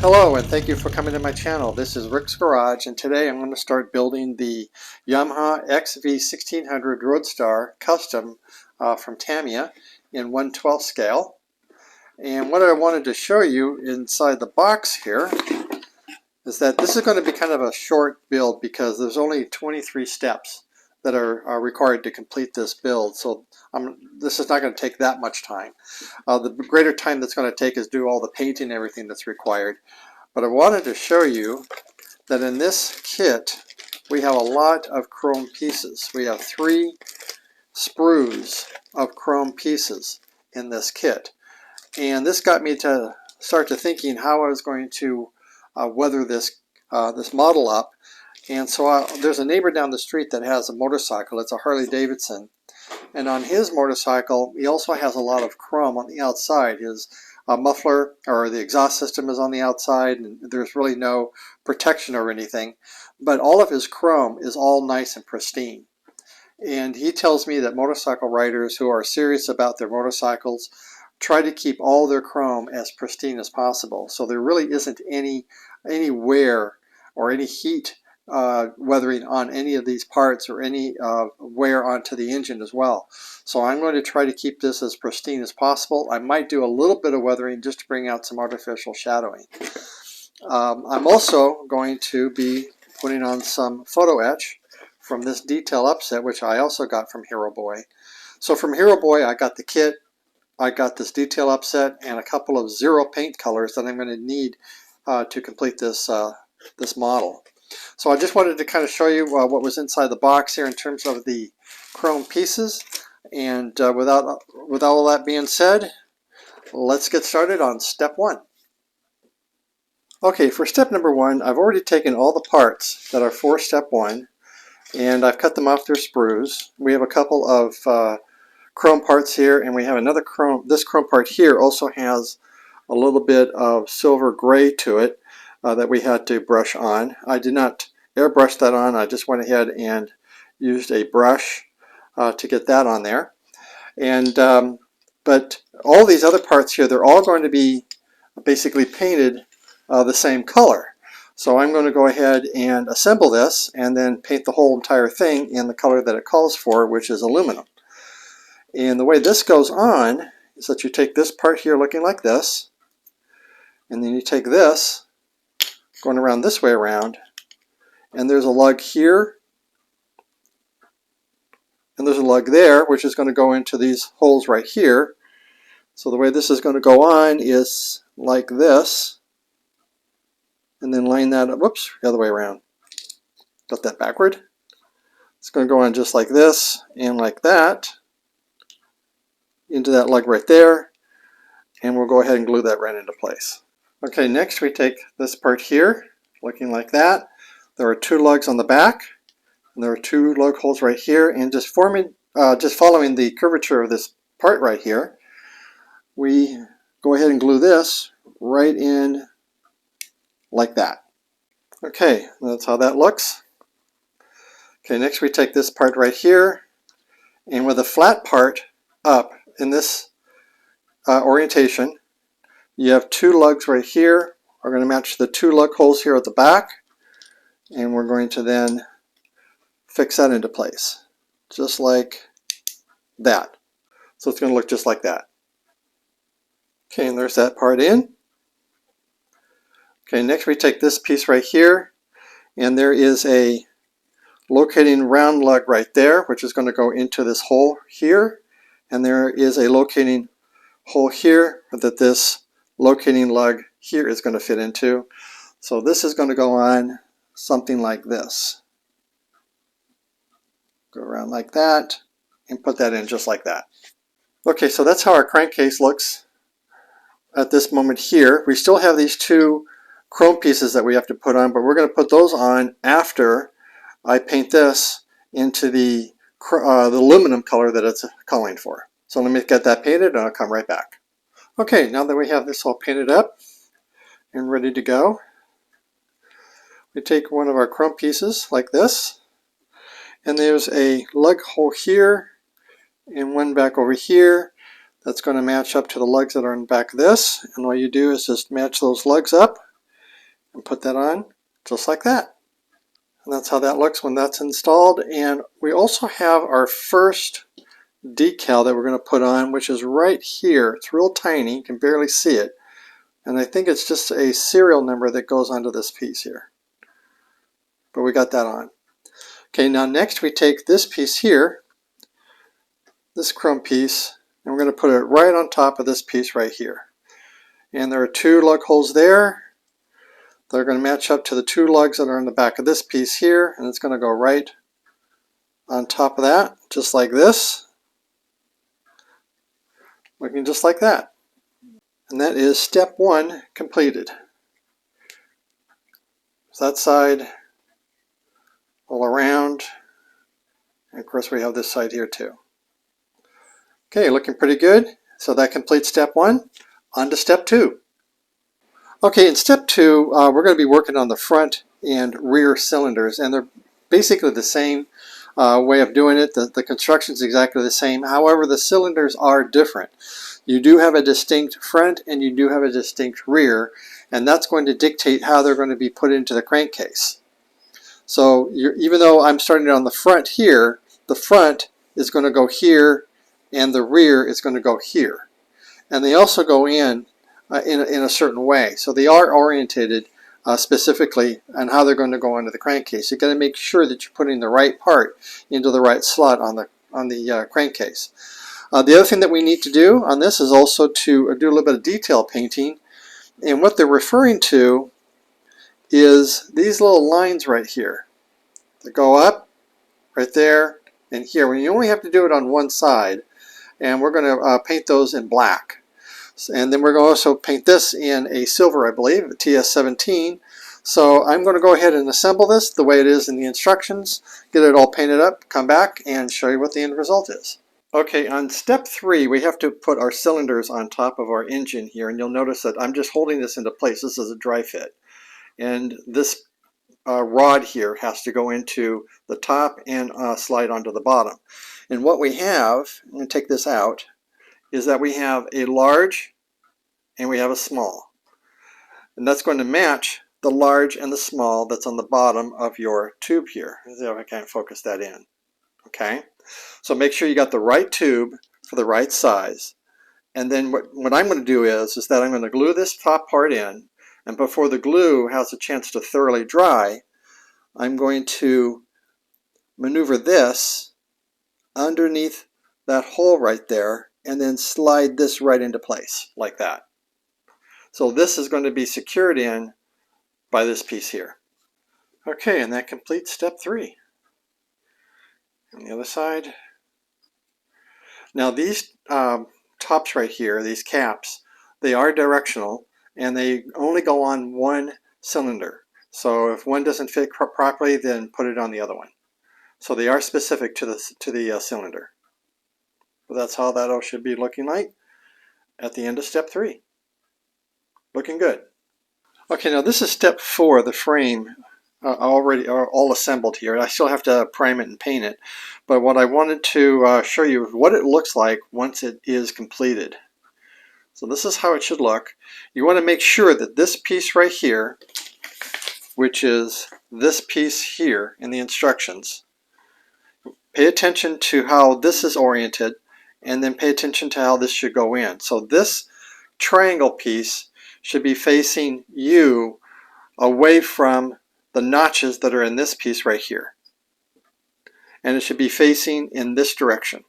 Hello and thank you for coming to my channel. This is Rick's Garage, and today I'm going to start building the Yamaha XV1600 RoadStar Custom from Tamiya in 1/12 scale. And what I wanted to show you inside the box here is that this is going to be kind of a short build because there's only 23 steps that are required to complete this build. So this is not going to take that much time. The greater time that's going to take is do all the painting and everything that's required. But I wanted to show you that in this kit we have a lot of chrome pieces. We have 3 sprues of chrome pieces in this kit. And this got me to start to thinking how I was going to weather this model up. And so there's a neighbor down the street that has a motorcycle. It's a Harley Davidson. And on his motorcycle, he also has a lot of chrome on the outside. His muffler or the exhaust system is on the outside, and there's really no protection or anything. But all of his chrome is all nice and pristine. And he tells me that motorcycle riders who are serious about their motorcycles try to keep all their chrome as pristine as possible. So there really isn't any wear or any heat weathering on any of these parts or any wear onto the engine as well. So I'm going to try to keep this as pristine as possible. I might do a little bit of weathering just to bring out some artificial shadowing. I'm also going to be putting on some photo etch from this detail upset, which I also got from HiroBoy. So from HiroBoy I got the kit, I got this detail upset, and a couple of zero paint colors that I'm going to need to complete this model. So I just wanted to kind of show you what was inside the box here in terms of the chrome pieces. And with all that being said, let's get started on step 1. Okay, for step number 1, I've already taken all the parts that are for step 1 and I've cut them off their sprues. We have a couple of chrome parts here, and we have another chrome. This chrome part here also has a little bit of silver gray to it that we had to brush on. I did not airbrush that on. I just went ahead and used a brush to get that on there. And but all these other parts here, they're all going to be basically painted the same color. So I'm going to go ahead and assemble this and then paint the whole entire thing in the color that it calls for, which is aluminum. And the way this goes on is that you take this part here looking like this, and then you take this going around this way around, and there's a lug here and there's a lug there, which is going to go into these holes right here. So the way this is going to go on is like this, and then line that up, whoops, the other way around, got that backward. It's going to go on just like this and like that into that lug right there, and we'll go ahead and glue that right into place. Okay, next we take this part here looking like that. There are 2 lugs on the back, and there are 2 lug holes right here, and just following the curvature of this part right here, we go ahead and glue this right in like that. Okay, that's how that looks. Okay, next we take this part right here, and with the flat part up in this orientation, you have 2 lugs right here. We're going to match the 2 lug holes here at the back, and we're going to then fix that into place just like that. So it's going to look just like that. Okay, and there's that part in. Okay, next we take this piece right here, and there is a locating round lug right there, which is going to go into this hole here, and there is a locating hole here that this locating lug here is going to fit into. So this is going to go on something like this. Go around like that and put that in just like that. Okay, so that's how our crankcase looks at this moment here. We still have these 2 chrome pieces that we have to put on, but we're going to put those on after I paint this into the aluminum color that it's calling for. So let me get that painted and I'll come right back. Okay, now that we have this all painted up and ready to go, we take one of our chrome pieces like this, and there's a lug hole here and one back over here that's going to match up to the lugs that are in back of this, and what you do is just match those lugs up and put that on just like that. And that's how that looks when that's installed. And we also have our first decal that we're going to put on, which is right here. It's real tiny, you can barely see it. And I think it's just a serial number that goes onto this piece here. But we got that on. Okay, now next we take this piece here, this chrome piece, and we're going to put it right on top of this piece right here. And there are two lug holes there. They're going to match up to the two lugs that are in the back of this piece here, and it's going to go right on top of that, just like this. Looking just like that. And that is step one completed. So that side, all around, and of course we have this side here too. Okay, looking pretty good. So that completes step one. On to step two. Okay, in step two, we're going to be working on the front and rear cylinders, and they're basically the same way of doing it. The construction is exactly the same. However, the cylinders are different. You do have a distinct front and you do have a distinct rear, and that's going to dictate how they're going to be put into the crankcase. So even though I'm starting on the front here, the front is going to go here and the rear is going to go here. And they also go in a certain way. So they are orientated specifically on how they're going to go into the crankcase. You've got to make sure that you're putting the right part into the right slot on the crankcase. The other thing that we need to do on this is also to do a little bit of detail painting. And what they're referring to is these little lines right here that go up right there and here. When you only have to do it on one side, and we're going to paint those in black. And then we're going to also paint this in a silver, I believe, a TS17. So I'm going to go ahead and assemble this the way it is in the instructions, get it all painted up, come back and show you what the end result is. Okay, on step three, we have to put our cylinders on top of our engine here, and you'll notice that I'm just holding this into place. This is a dry fit. And this rod here has to go into the top and slide onto the bottom. And what we have, I'm going to take this out, is that we have a large and we have a small. And that's going to match the large and the small that's on the bottom of your tube here. Let's see if I can't focus that in. Okay, so make sure you got the right tube for the right size. And then what I'm going to do is that I'm going to glue this top part in, and before the glue has a chance to thoroughly dry, I'm going to maneuver this underneath that hole right there and then slide this right into place like that. So this is going to be secured in by this piece here. Okay, and that completes step three. On the other side. Now these tops right here, these caps, they are directional and they only go on one cylinder. So if one doesn't fit properly, then put it on the other one. So they are specific to the cylinder. But that's how that all should be looking like at the end of step three. Looking good. Okay, now this is step four, the frame. Already are all assembled here. I still have to prime it and paint it, but what I wanted to show you is what it looks like once it is completed. So this is how it should look. You want to make sure that this piece right here, which is this piece here in the instructions, pay attention to how this is oriented and then pay attention to how this should go in. So this triangle piece should be facing you away from the notches that are in this piece right here. And it should be facing in this direction.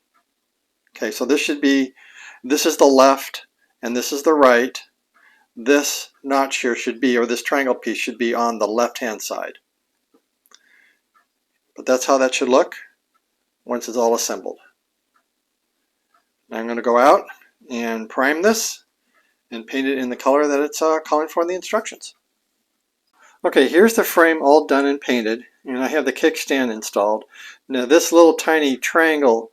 Okay, so this should be, this is the left and this is the right. This notch here should be, or this triangle piece should be on the left-hand side. But that's how that should look once it's all assembled. Now I'm going to go out and prime this and paint it in the color that it's calling for in the instructions. Okay, here's the frame all done and painted, and I have the kickstand installed. Now this little tiny triangle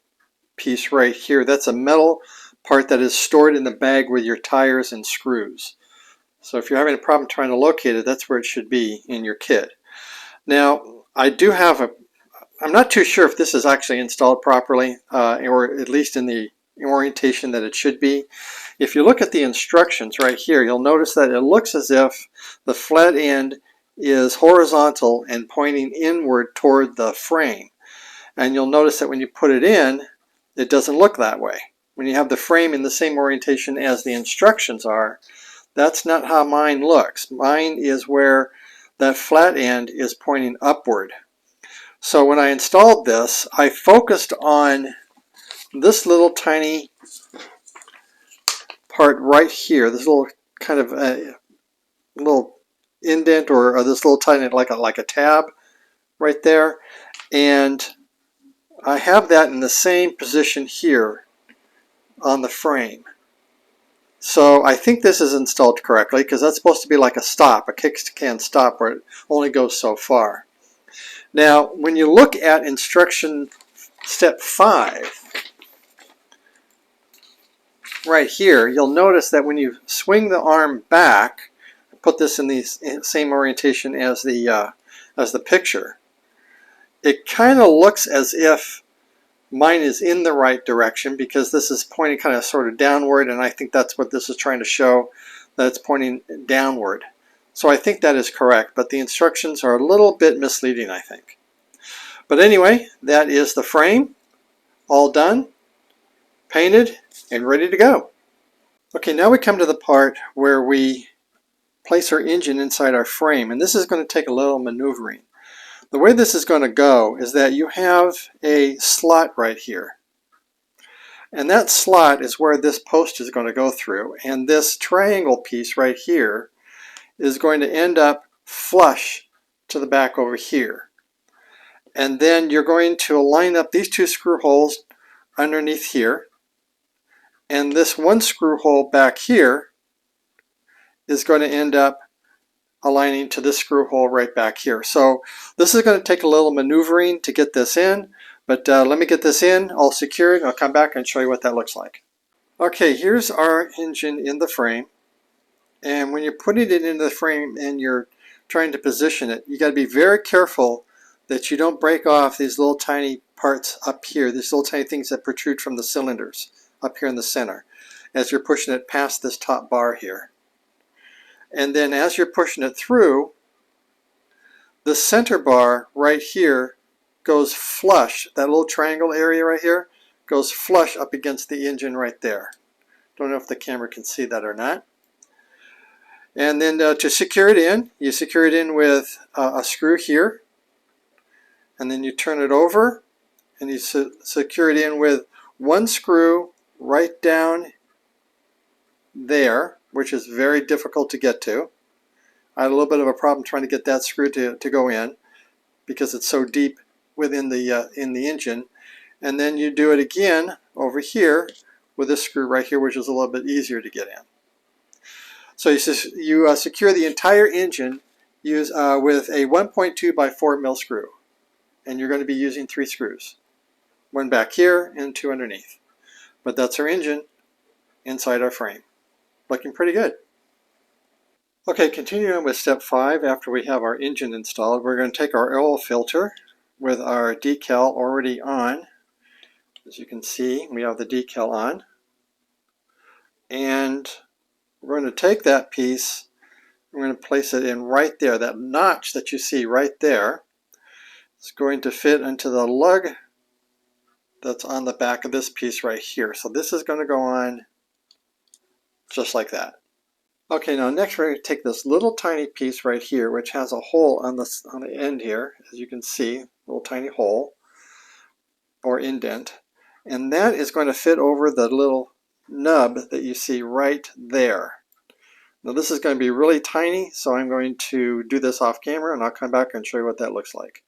piece right here, that's a metal part that is stored in the bag with your tires and screws. So if you're having a problem trying to locate it, that's where it should be in your kit. Now I do have I'm not too sure if this is actually installed properly, or at least in the orientation that it should be. If you look at the instructions right here, you'll notice that it looks as if the flat end is horizontal and pointing inward toward the frame. And you'll notice that when you put it in, it doesn't look that way. When you have the frame in the same orientation as the instructions are, that's not how mine looks. Mine is where that flat end is pointing upward. So when I installed this, I focused on this little tiny part right here, this little kind of a little indent or this little tiny like a tab right there, and I have that in the same position here on the frame. So I think this is installed correctly because that's supposed to be like a stop, a kickstand stop where it only goes so far. Now when you look at instruction step 5 right here, you'll notice that when you swing the arm back, put this in the same orientation as the picture, it kind of looks as if mine is in the right direction because this is pointing kind of sort of downward, and I think that's what this is trying to show, that it's pointing downward. So I think that is correct, but the instructions are a little bit misleading, I think. But anyway, that is the frame, all done, painted, and ready to go. Okay, now we come to the part where we place our engine inside our frame, and this is going to take a little maneuvering. The way this is going to go is that you have a slot right here. And that slot is where this post is going to go through. And this triangle piece right here is going to end up flush to the back over here. And then you're going to line up these two screw holes underneath here. And this one screw hole back here is going to end up aligning to this screw hole right back here. So this is going to take a little maneuvering to get this in, but let me get this in all secured. I'll come back and show you what that looks like. Okay, here's our engine in the frame, and when you're putting it into the frame and you're trying to position it, you got to be very careful that you don't break off these little tiny parts up here, these little tiny things that protrude from the cylinders up here in the center as you're pushing it past this top bar here. And then as you're pushing it through, the center bar right here goes flush. That little triangle area right here goes flush up against the engine right there. Don't know if the camera can see that or not. And then to secure it in, you secure it in with a screw here. And then you turn it over and you secure it in with one screw right down there, which is very difficult to get to. I had a little bit of a problem trying to get that screw to go in because it's so deep within the in the engine. And then you do it again over here with this screw right here, which is a little bit easier to get in. So you secure the entire engine with a 1.2 by 4 mil screw, and you're going to be using 3 screws, one back here and 2 underneath. But that's our engine inside our frame. Looking pretty good. Okay, continuing with step 5, after we have our engine installed, we're going to take our oil filter with our decal already on. As you can see, we have the decal on. And we're going to take that piece, we're going to place it in right there. That notch that you see right there is going to fit into the lug that's on the back of this piece right here. So this is going to go on just like that. Okay, now next we're going to take this little tiny piece right here, which has a hole on the end here, as you can see, a little tiny hole or indent, and that is going to fit over the little nub that you see right there. Now this is going to be really tiny, so I'm going to do this off camera and I'll come back and show you what that looks like.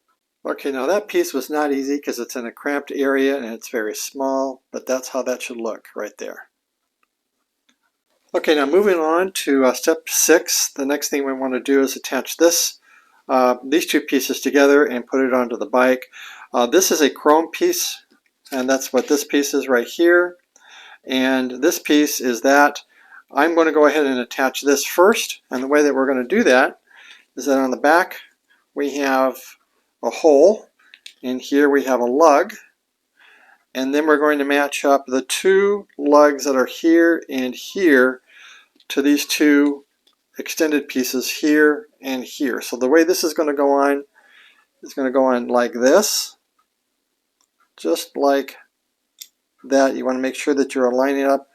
Okay, now that piece was not easy because it's in a cramped area and it's very small, but that's how that should look right there. Okay, now moving on to step 6, the next thing we want to do is attach these two pieces together and put it onto the bike. This is a chrome piece, and that's what this piece is right here. And this piece is that. I'm going to go ahead and attach this first, and the way that we're going to do that is that on the back we have a hole, and here we have a lug, and then we're going to match up the two lugs that are here and here to these two extended pieces here and here. So the way this is going to go on is going to go on like this, just like that. You want to make sure that you're lining up.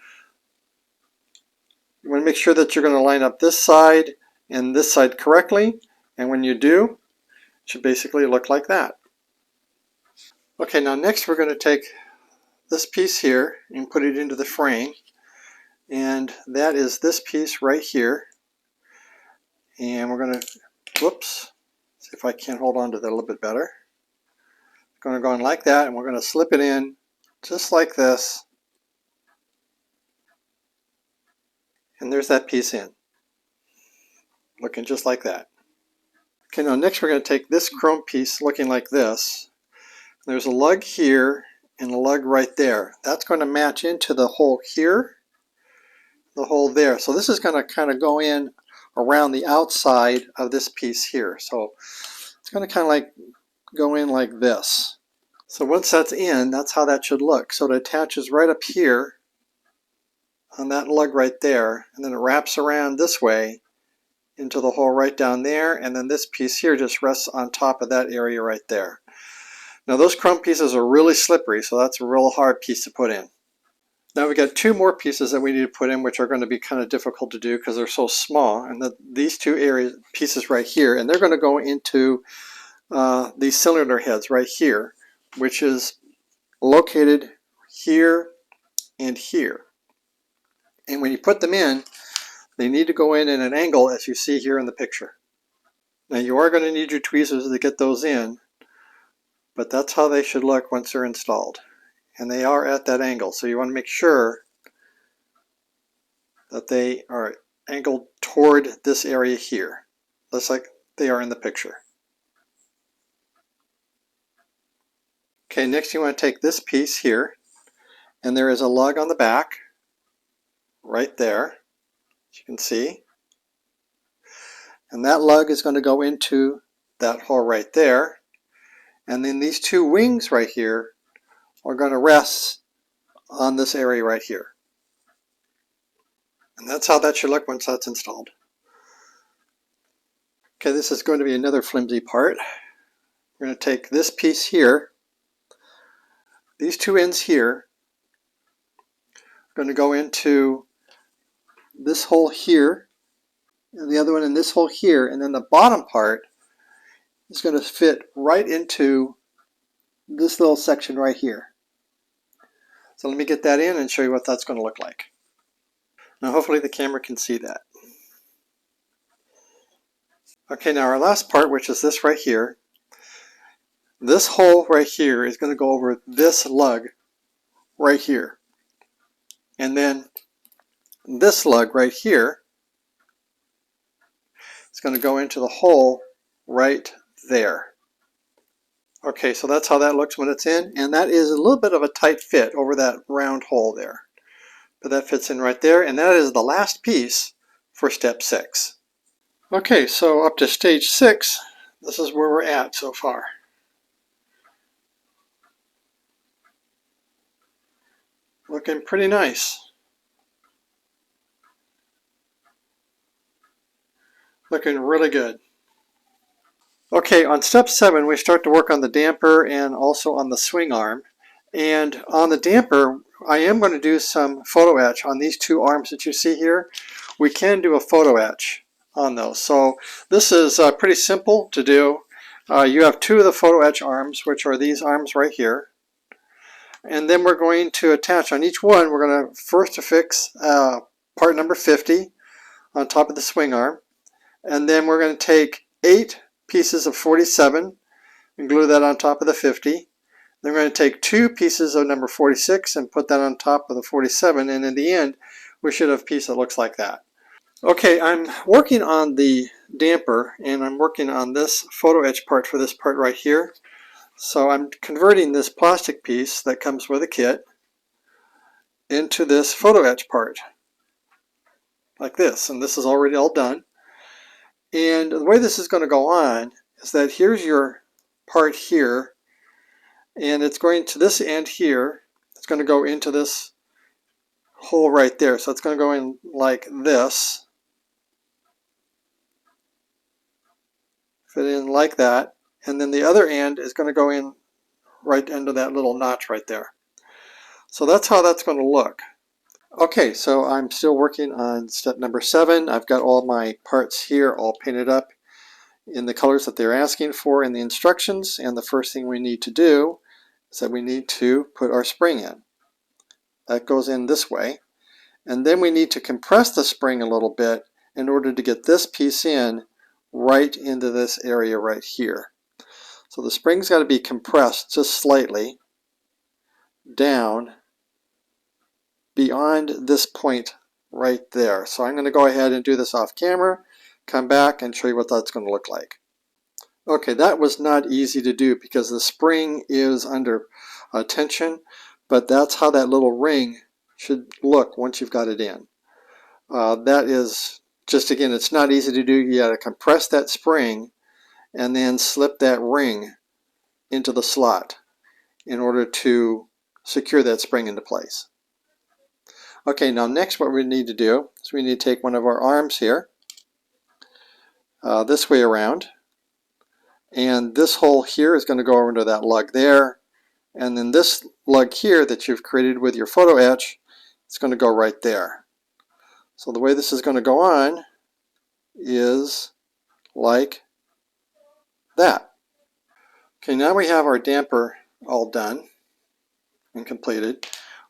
You want to make sure that you're going to line up this side and this side correctly, and when you do, it should basically look like that. Okay, now next we're going to take this piece here and put it into the frame, and that is this piece right here. And we're going to, whoops, see if I can hold on to that a little bit better. Going to go in like that, and we're going to slip it in just like this, and there's that piece in, looking just like that. Okay, now next we're going to take this chrome piece looking like this. There's a lug here and a lug right there. That's going to match into the hole here, the hole there. So this is going to kind of go in around the outside of this piece here. So it's going to kind of like go in like this. So once that's in, that's how that should look. So it attaches right up here on that lug right there, and then it wraps around this way into the hole right down there, and then this piece here just rests on top of that area right there. Now those chrome pieces are really slippery, so that's a real hard piece to put in. Now we've got two more pieces that we need to put in, which are going to be kind of difficult to do because they're so small, and these two pieces right here, and they're going to go into these cylinder heads right here, which is located here and here. And when you put them in, they need to go in at an angle as you see here in the picture. Now you are going to need your tweezers to get those in, but that's how they should look once they're installed. And they are at that angle, so you want to make sure that they are angled toward this area here, just like they are in the picture. Okay, next you want to take this piece here, and there is a lug on the back right there, as you can see. And that lug is going to go into that hole right there. And then these two wings right here are going to rest on this area right here. And that's how that should look once that's installed. Okay, this is going to be another flimsy part. We're going to take this piece here, these two ends here, are going to go into this hole here, and the other one in this hole here, and then the bottom part is going to fit right into this little section right here. So let me get that in and show you what that's going to look like. Now hopefully the camera can see that. Okay, now our last part, which is this right here, this hole right here is going to go over this lug right here. And then this lug right here is going to go into the hole right there. Okay, so that's how that looks when it's in, and that is a little bit of a tight fit over that round hole there. But that fits in right there, and that is the last piece for step 6. Okay, so up to stage 6, this is where we're at so far. Looking pretty nice. Looking really good. Okay, on step 7 we start to work on the damper and also on the swing arm. And on the damper, I am going to do some photo etch on these two arms that you see here. We can do a photo etch on those. So this is pretty simple to do. You have two of the photo etch arms, which are these arms right here. And then we're going to attach on each one, we're going to first affix part number 50 on top of the swing arm. And then we're going to take 8 pieces of 47 and glue that on top of the 50. Then we're going to take 2 pieces of number 46 and put that on top of the 47, and in the end we should have a piece that looks like that. Okay, I'm working on the damper, and I'm working on this photo etch part for this part right here. So I'm converting this plastic piece that comes with a kit into this photo etch part like this, and this is already all done. And the way this is going to go on is that here's your part here, and it's going to this end here, going to go into this hole right there. So it's going to go in like this. Fit in like that. And then the other end is going to go in right into that little notch right there. So that's how that's going to look. Okay, so I'm still working on step number 7. I've got all my parts here all painted up in the colors that they're asking for in the instructions, and the first thing we need to do is that we need to put our spring in. That goes in this way, and then we need to compress the spring a little bit in order to get this piece in right into this area right here. So the spring's got to be compressed just slightly down beyond this point right there. So I'm going to go ahead and do this off camera, come back and show you what that's going to look like. Okay, that was not easy to do because the spring is under tension, but that's how that little ring should look once you've got it in. That is just, again, it's not easy to do. You got to compress that spring and then slip that ring into the slot in order to secure that spring into place. Okay, now next what we need to do is we need to take one of our arms here, this way around, and this hole here is going to go into that lug there, and then this lug here that you've created with your photo etch, it's going to go right there. So the way this is going to go on is like that. Okay, now we have our damper all done and completed.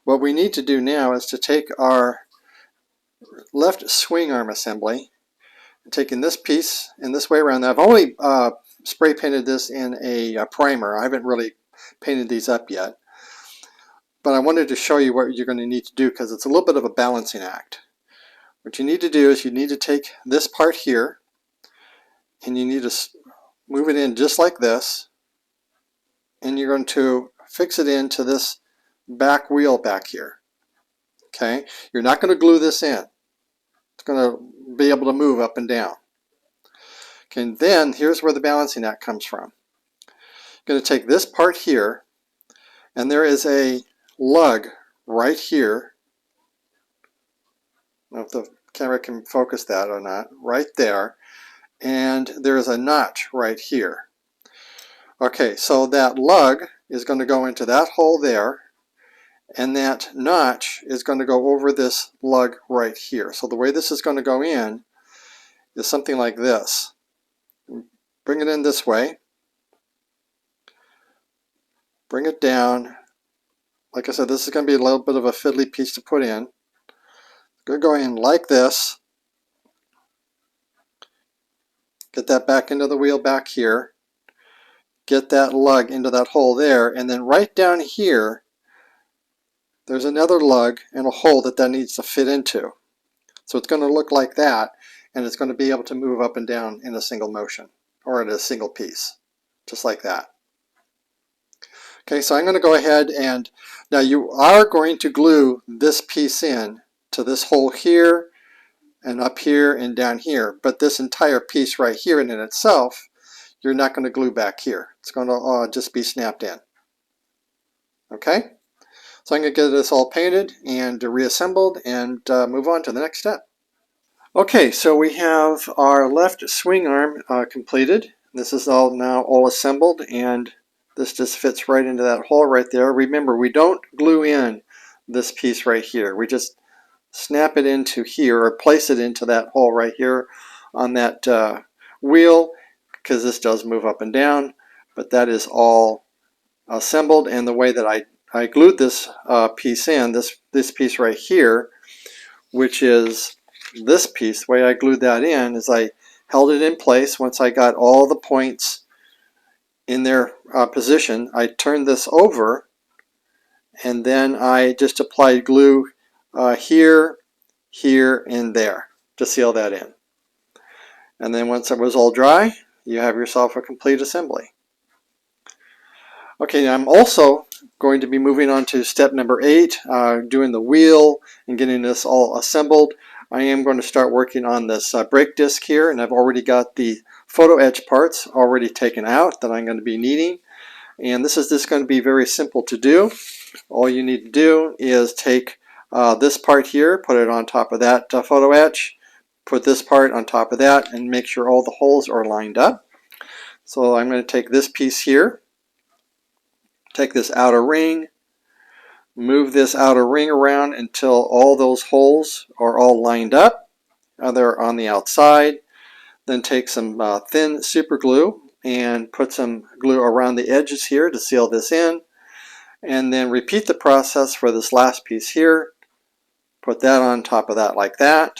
What we need to do now is to take our left swing arm assembly, and taking this piece in this way around. Now I've only spray painted this in a primer. I haven't really painted these up yet. But I wanted to show you what you're going to need to do because it's a little bit of a balancing act. What you need to do is you need to take this part here and you need to move it in just like this, and you're going to fix it into this back wheel back here. Okay, you're not going to glue this in. It's going to be able to move up and down. Okay, and then here's where the balancing act comes from. You're going to take this part here, and there is a lug right here. I don't know if the camera can focus that or not. Right there. And there is a notch right here. Okay, so that lug is going to go into that hole there, and that notch is going to go over this lug right here. So the way this is going to go in is something like this. Bring it in this way. Bring it down. Like I said, this is going to be a little bit of a fiddly piece to put in. It's going to go in like this. Get that back into the wheel back here. Get that lug into that hole there, and then right down here there's another lug and a hole that needs to fit into. So it's going to look like that, and it's going to be able to move up and down in a single motion, or in a single piece, just like that. Okay, so I'm going to go ahead and, now you are going to glue this piece in to this hole here, and up here and down here, but this entire piece right here in itself, you're not going to glue back here. It's going to just be snapped in. Okay? So I'm going to get this all painted and reassembled and move on to the next step. Okay, so we have our left swing arm completed. This is all now all assembled, and this just fits right into that hole right there. Remember, we don't glue in this piece right here. We just snap it into here, or place it into that hole right here on that wheel, because this does move up and down, but that is all assembled. And the way that I glued this piece in, this piece right here, which is this piece, the way I glued that in is I held it in place. Once I got all the points in their position, I turned this over, and then I just applied glue here, here, and there to seal that in. And then once it was all dry, you have yourself a complete assembly. Okay, now I'm also going to be moving on to step number 8, doing the wheel and getting this all assembled. I am going to start working on this brake disc here, and I've already got the photo etch parts already taken out that I'm going to be needing. And this is just going to be very simple to do. All you need to do is take this part here, put it on top of that photo etch, put this part on top of that, and make sure all the holes are lined up. So I'm going to take this piece here, take this outer ring, move this outer ring around until all those holes are all lined up. They're on the outside. Then take some thin super glue and put some glue around the edges here to seal this in. And then repeat the process for this last piece here. Put that on top of that like that.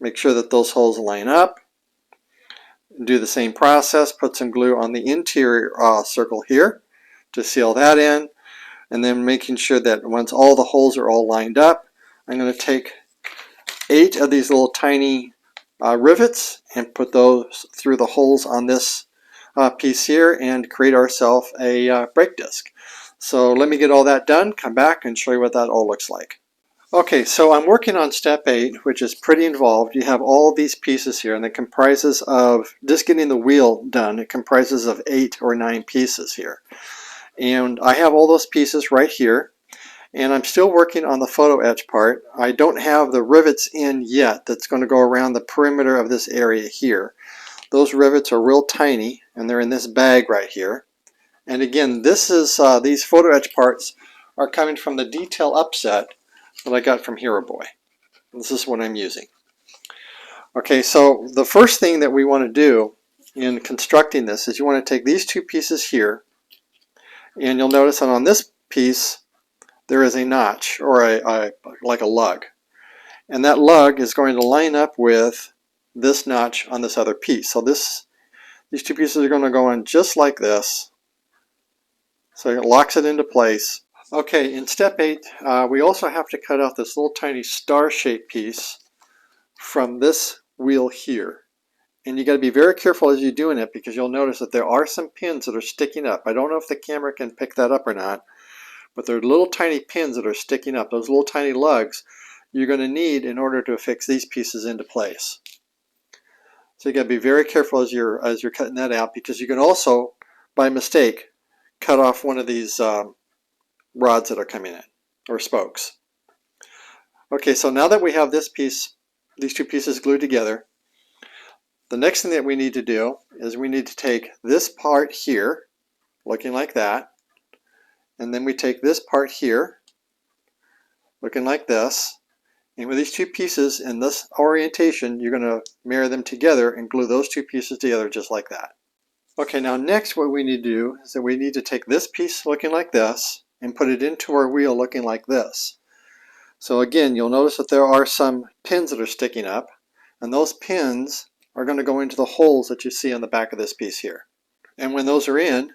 Make sure that those holes line up. Do the same process. Put some glue on the interior circle here to seal that in. And then making sure that once all the holes are all lined up, I'm going to take 8 of these little tiny rivets and put those through the holes on this piece here and create ourselves a brake disc. So let me get all that done, come back and show you what that all looks like. Okay, so I'm working on step 8, which is pretty involved. You have all these pieces here, and it comprises of, just getting the wheel done, it comprises of 8 or 9 pieces here. And I have all those pieces right here, and I'm still working on the photo etch part. I don't have the rivets in yet that's going to go around the perimeter of this area here. Those rivets are real tiny, and they're in this bag right here. And again, this is these photo etch parts are coming from the detail upset that I got from HiroBoy. This is what I'm using. Okay, so the first thing that we want to do in constructing this is you want to take these 2 pieces here, and you'll notice that on this piece there is a notch, or like a lug. And that lug is going to line up with this notch on this other piece. So these 2 pieces are going to go in just like this. So it locks it into place. Okay, in step 8, we also have to cut out this little tiny star-shaped piece from this wheel here. And you got to be very careful as you're doing it, because you'll notice that there are some pins that are sticking up. I don't know if the camera can pick that up or not, but there are little tiny pins that are sticking up. Those little tiny lugs you're going to need in order to fix these pieces into place. So you got to be very careful as you're cutting that out, because you can also, by mistake, cut off one of these rods that are coming in, or spokes. Okay, so now that we have this piece, these 2 pieces glued together, the next thing that we need to do is we need to take this part here, looking like that, and then we take this part here, looking like this, and with these 2 pieces in this orientation, you're going to marry them together and glue those 2 pieces together just like that. Okay, now next what we need to do is that we need to take this piece looking like this and put it into our wheel looking like this. So again, you'll notice that there are some pins that are sticking up, and those pins are going to go into the holes that you see on the back of this piece here. And when those are in,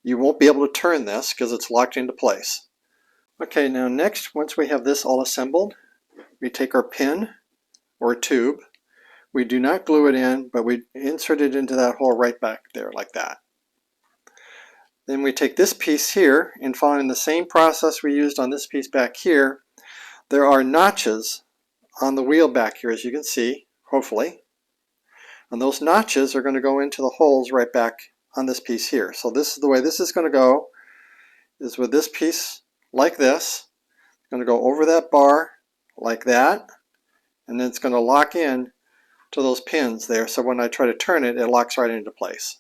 you won't be able to turn this because it's locked into place. Okay, now next, once we have this all assembled, we take our pin or tube. We do not glue it in, but we insert it into that hole right back there like that. Then we take this piece here, and following the same process we used on this piece back here, there are notches on the wheel back here, as you can see, hopefully. And those notches are going to go into the holes right back on this piece here. So this is the way this is going to go, is with this piece like this. It's going to go over that bar like that, and then it's going to lock in to those pins there, so when I try to turn it, it locks right into place.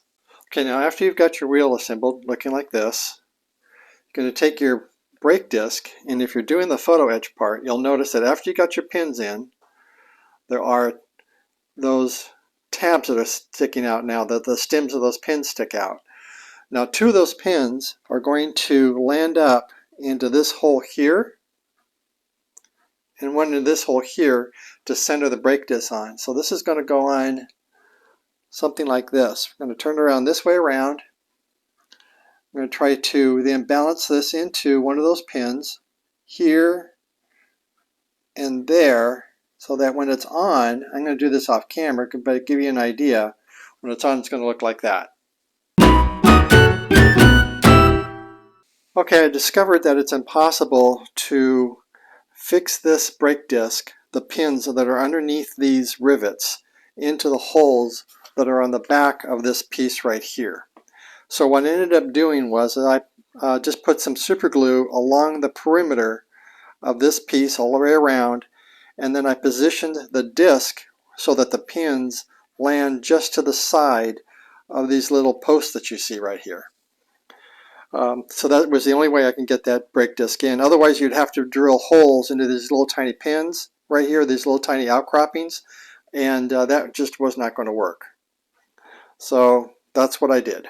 Okay, now after you've got your wheel assembled looking like this, you're going to take your brake disc, and if you're doing the photo etch part, you'll notice that after you got your pins in, there are those tabs that are sticking out now, that the stems of those pins stick out. Now 2 of those pins are going to land up into this hole here, and one in this hole here to center the brake disc on. So this is going to go on something like this. We're going to turn it around this way around. I'm going to try to then balance this into one of those pins here and there, so that when it's on, I'm going to do this off camera, but give you an idea. When it's on, it's going to look like that. Okay, I discovered that it's impossible to fix this brake disc, the pins that are underneath these rivets, into the holes that are on the back of this piece right here. So what I ended up doing was I just put some super glue along the perimeter of this piece all the way around, and then I positioned the disc so that the pins land just to the side of these little posts that you see right here. So that was the only way I can get that brake disc in. Otherwise you'd have to drill holes into these little tiny pins right here, these little tiny outcroppings, and that just was not going to work. So that's what I did.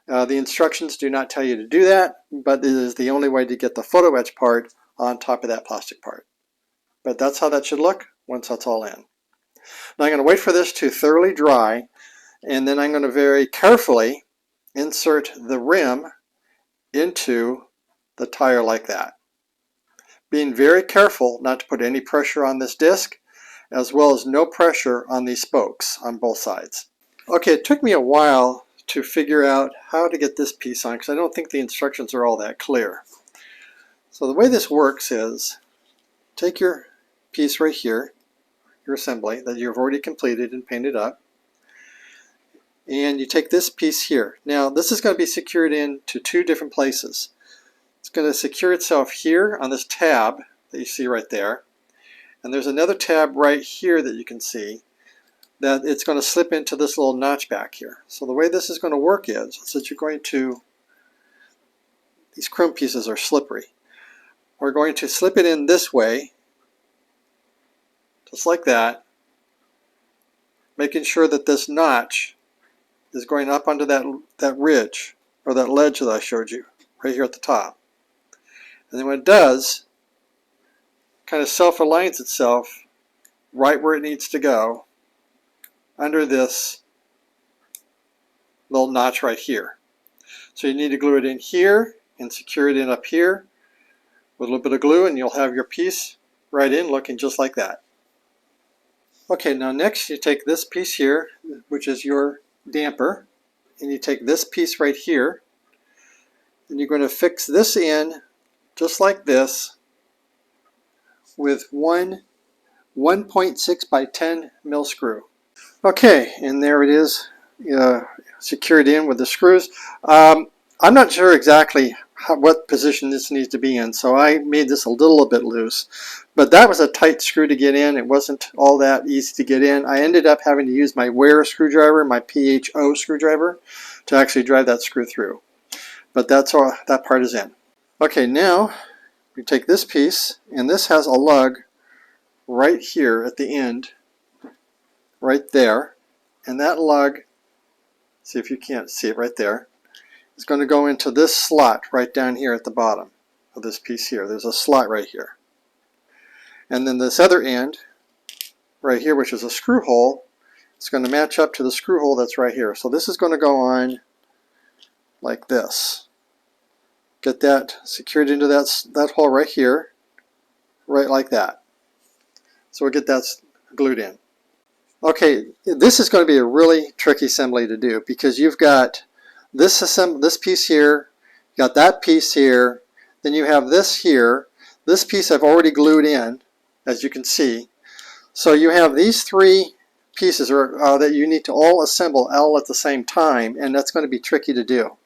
The instructions do not tell you to do that, but it is the only way to get the photo etch part on top of that plastic part. But that's how that should look once that's all in. Now I'm going to wait for this to thoroughly dry, and then I'm going to very carefully insert the rim into the tire like that. Being very careful not to put any pressure on this disc, as well as no pressure on these spokes on both sides. Okay, it took me a while to figure out how to get this piece on because I don't think the instructions are all that clear. So the way this works is take your piece right here, your assembly that you've already completed and painted up, and you take this piece here. Now this is going to be secured into two different places. It's going to secure itself here on this tab that you see right there, and there's another tab right here that you can see that it's going to slip into this little notch back here. So the way this is going to work is that you're going to, these chrome pieces are slippery. We're going to slip it in this way, just like that, making sure that this notch is going up onto that ridge, or that ledge that I showed you, right here at the top. And then when it does, it kind of self-aligns itself right where it needs to go, under this little notch right here. So you need to glue it in here and secure it in up here with a little bit of glue, and you'll have your piece right in looking just like that. Okay, now next you take this piece here, which is your damper, and you take this piece right here, and you're going to fix this in just like this with one 1.6 by 10 mil screw. Okay, and there it is, secured in with the screws. I'm not sure exactly what position this needs to be in, so I made this a little bit loose. But that was a tight screw to get in. It wasn't all that easy to get in. I ended up having to use my wear screwdriver, my PHO screwdriver, to actually drive that screw through. But that's all, that part is in. Okay, now we take this piece, and this has a lug right here at the end, right there, and that lug, see if you can't see it right there, is going to go into this slot right down here at the bottom of this piece here. There's a slot right here. And then this other end right here, which is a screw hole, it's going to match up to the screw hole that's right here. So this is going to go on like this. Get that secured into that hole right here, right like that. So we'll get that glued in. Okay, this is going to be a really tricky assembly to do because you've got this piece here, you got that piece here, then you have this here. This piece I've already glued in, as you can see. So you have these three pieces that you need to all assemble all at the same time, and that's going to be tricky to do.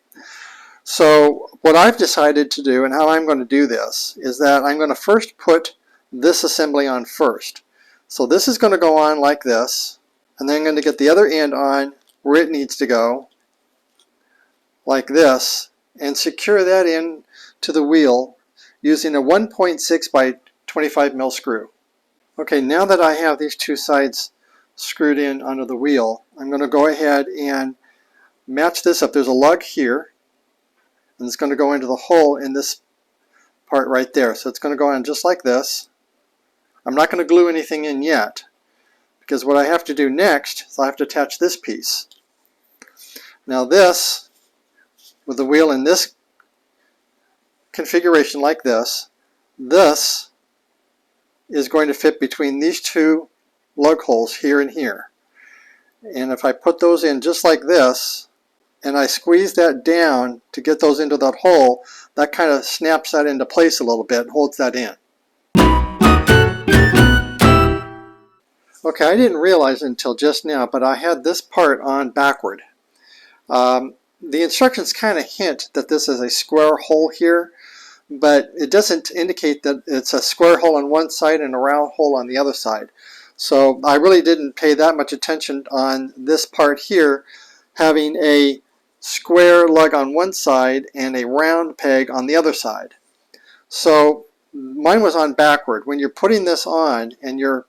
So what I've decided to do, and how I'm going to do this, is that I'm going to first put this assembly on first. So this is going to go on like this, and then I'm going to get the other end on where it needs to go, like this, and secure that in to the wheel using a 1.6 by 25 mil screw. Okay, now that I have these two sides screwed in under the wheel, I'm going to go ahead and match this up. There's a lug here, and it's going to go into the hole in this part right there. So it's going to go on just like this. I'm not going to glue anything in yet, because what I have to do next is I have to attach this piece. Now this, with the wheel in this configuration like this, this is going to fit between these two lug holes here and here. And if I put those in just like this, and I squeeze that down to get those into that hole, that kind of snaps that into place a little bit, holds that in. Okay, I didn't realize until just now, but I had this part on backward. the instructions kind of hint that this is a square hole here, but it doesn't indicate that it's a square hole on one side and a round hole on the other side. So I really didn't pay that much attention on this part here, having a square lug on one side and a round peg on the other side. So mine was on backward. When you're putting this on and your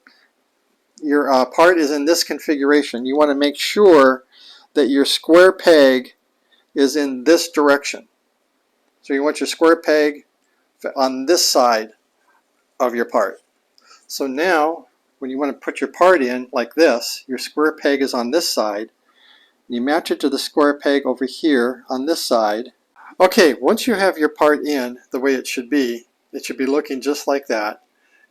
part is in this configuration, you want to make sure that your square peg is in this direction. So you want your square peg on this side of your part. So now when you want to put your part in like this, your square peg is on this side. You match it to the square peg over here on this side. Okay, once you have your part in the way it should be looking just like that.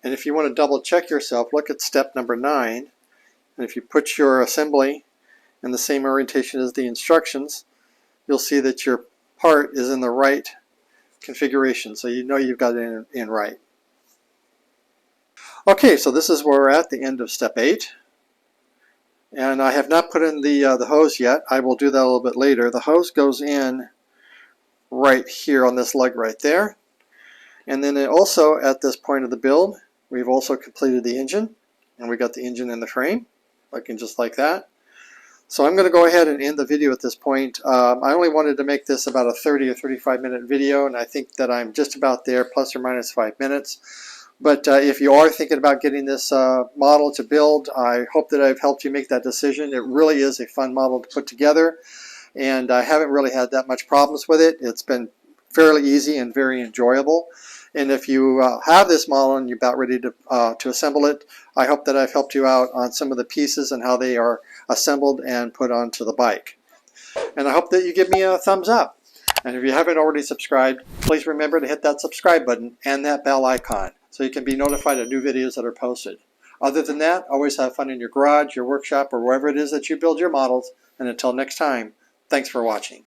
And if you want to double check yourself, look at step number 9. And if you put your assembly in the same orientation as the instructions, you'll see that your part is in the right configuration. So you know you've got it in right. Okay, so this is where we're at the end of step 8. And I have not put in the hose yet. I will do that a little bit later. The hose goes in right here on this lug right there. And then also at this point of the build, we've also completed the engine. And we got the engine in the frame, looking just like that. So I'm going to go ahead and end the video at this point. I only wanted to make this about a 30 or 35 minute video, and I think that I'm just about there, plus or minus 5 minutes. But if you are thinking about getting this model to build, I hope that I've helped you make that decision. It really is a fun model to put together, and I haven't really had that much problems with it. It's been fairly easy and very enjoyable. And if you have this model and you're about ready to assemble it, I hope that I've helped you out on some of the pieces and how they are assembled and put onto the bike. And I hope that you give me a thumbs up. And if you haven't already subscribed, please remember to hit that subscribe button and that bell icon so you can be notified of new videos that are posted. Other than that, always have fun in your garage, your workshop, or wherever it is that you build your models. And until next time, thanks for watching.